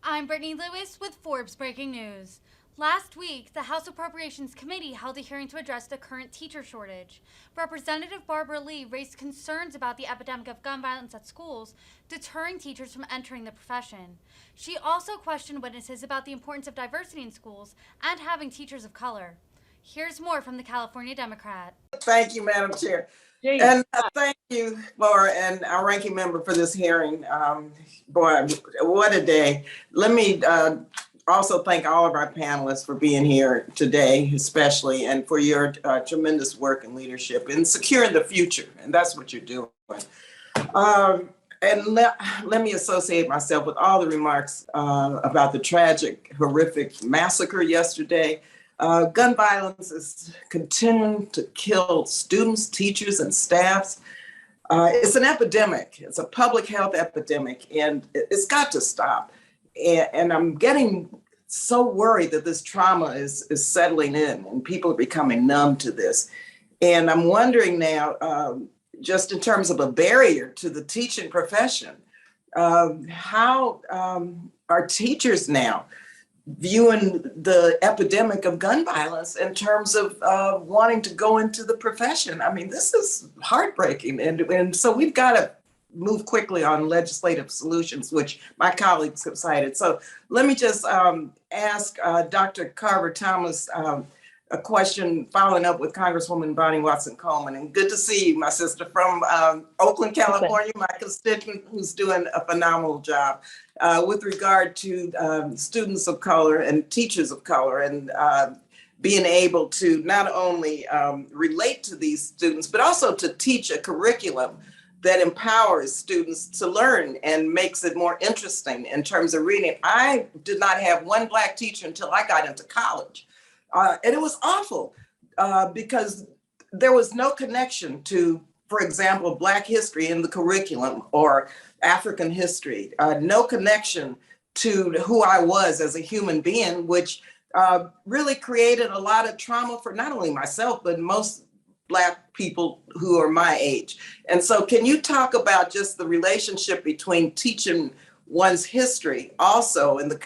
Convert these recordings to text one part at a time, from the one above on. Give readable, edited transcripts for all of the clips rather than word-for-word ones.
I'm Brittany Lewis with Forbes Breaking News. Last week, the House Appropriations Committee held a hearing to address the current teacher shortage. Representative Barbara Lee raised concerns about the epidemic of gun violence at schools, deterring teachers from entering the profession. She also questioned witnesses about the importance of diversity in schools and having teachers of color. Here's more from the California Democrat. Thank you, Madam Chair. Jay, And thank you, Laura, and our ranking member for this hearing. Boy, what a day. Let me also thank all of our panelists for being here today, especially, and for your tremendous work and leadership in securing the future. And that's what you're doing. And let me associate myself with all the remarks about the tragic, horrific massacre yesterday. Gun violence is continuing to kill students, teachers, and staffs. It's an epidemic. It's a public health epidemic, and it's got to stop. And I'm getting so worried that this trauma is settling in and people are becoming numb to this. And I'm wondering now, just in terms of a barrier to the teaching profession, how are teachers now viewing the epidemic of gun violence in terms of wanting to go into the profession? I mean, this is heartbreaking. And so we've got to move quickly on legislative solutions, which my colleagues have cited. So let me just ask Dr. Carver Thomas a question following up with Congresswoman Bonnie Watson Coleman. And good to see you, my sister, from Oakland, California, my constituent who's doing a phenomenal job with regard to students of color and teachers of color, and being able to not only relate to these students, but also to teach a curriculum that empowers students to learn and makes it more interesting in terms of reading. I did not have one Black teacher until I got into college. And it was awful because there was no connection to, for example, Black history in the curriculum or African history, no connection to who I was as a human being, which really created a lot of trauma for not only myself, but most Black people who are my age. And so can you talk about just the relationship between teaching one's history, also in the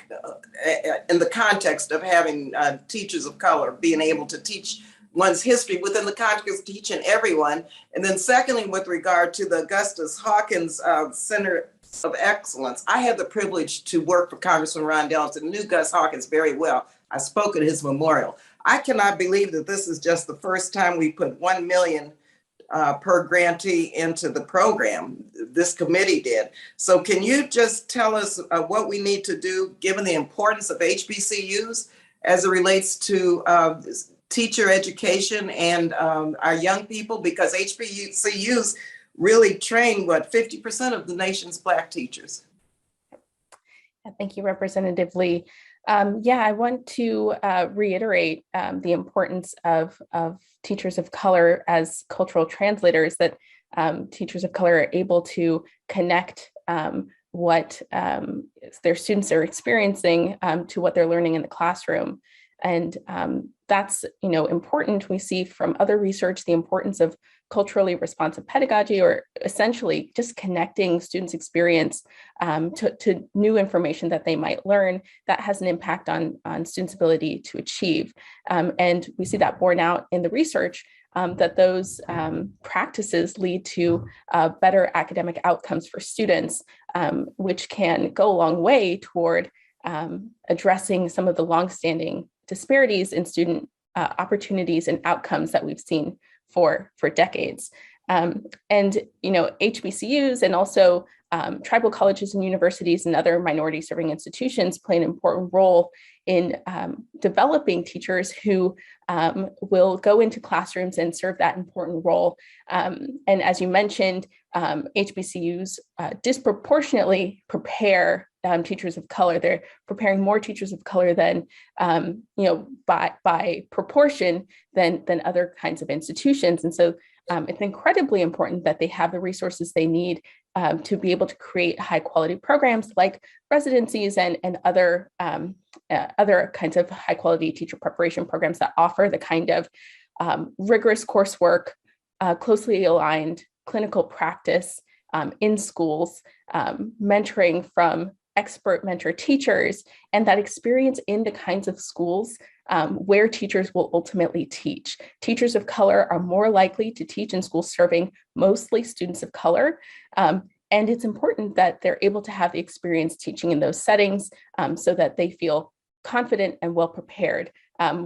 context of having teachers of color, being able to teach one's history within the context of teaching everyone. And then secondly, with regard to the Augustus Hawkins Center of Excellence, I had the privilege to work for Congressman Ron Dellums and knew Gus Hawkins very well. I spoke at his memorial. I cannot believe that this is just the first time we put 1 million per grantee into the program. This committee did. So can you just tell us what we need to do, given the importance of HBCUs as it relates to teacher education and our young people? Because HBCUs really train, 50% of the nation's Black teachers. thank you, Representative Lee. I want to reiterate the importance of teachers of color as cultural translators, that teachers of color are able to connect what their students are experiencing to what they're learning in the classroom. And that's important. We see from other research the importance of culturally responsive pedagogy, or essentially just connecting students' experience to new information that they might learn that has an impact on students' ability to achieve. And we see that borne out in the research that those practices lead to better academic outcomes for students, which can go a long way toward addressing some of the longstanding disparities in student opportunities and outcomes that we've seen for decades. And HBCUs and also tribal colleges and universities and other minority serving institutions play an important role in developing teachers who will go into classrooms and serve that important role. And as you mentioned, HBCUs disproportionately prepare teachers of color. They're preparing more teachers of color than, by proportion than other kinds of institutions. And so it's incredibly important that they have the resources they need to be able to create high quality programs like residencies and other kinds of high quality teacher preparation programs that offer the kind of rigorous coursework, closely aligned clinical practice in schools, mentoring from expert mentor teachers, and that experience in the kinds of schools where teachers will ultimately teach. Teachers of color are more likely to teach in schools serving mostly students of color. And it's important that they're able to have the experience teaching in those settings so that they feel confident and well prepared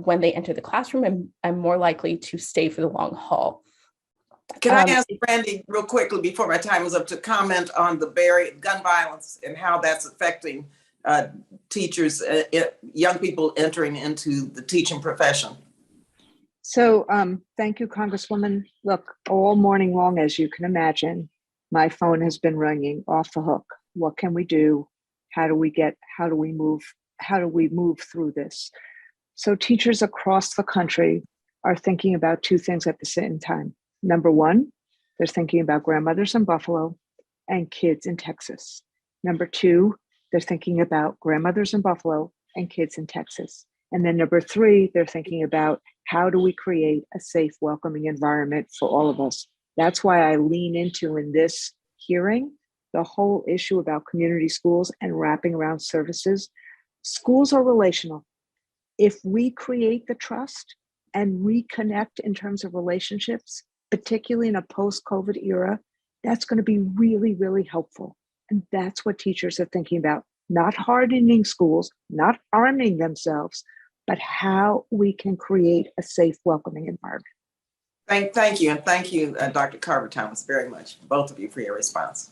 when they enter the classroom and more likely to stay for the long haul. Can I ask Randy real quickly before my time is up to comment on the gun violence and how that's affecting teachers, young people entering into the teaching profession? So thank you, Congresswoman. Look, all morning long, as you can imagine, my phone has been ringing off the hook. What can we do? How do we move through this? So teachers across the country are thinking about two things at the same time. Number one, they're thinking about grandmothers in Buffalo and kids in Texas. Number two, they're thinking about grandmothers in Buffalo and kids in Texas. And then number three, they're thinking about how do we create a safe, welcoming environment for all of us. That's why I lean into in this hearing the whole issue about community schools and wrapping around services. Schools are relational. If we create the trust and reconnect in terms of relationships, particularly in a post-COVID era, that's going to be really, really helpful. And that's what teachers are thinking about, not hardening schools, not arming themselves, but how we can create a safe, welcoming environment. Thank you. And thank you, Dr. Carver Thomas, very much, both of you, for your response.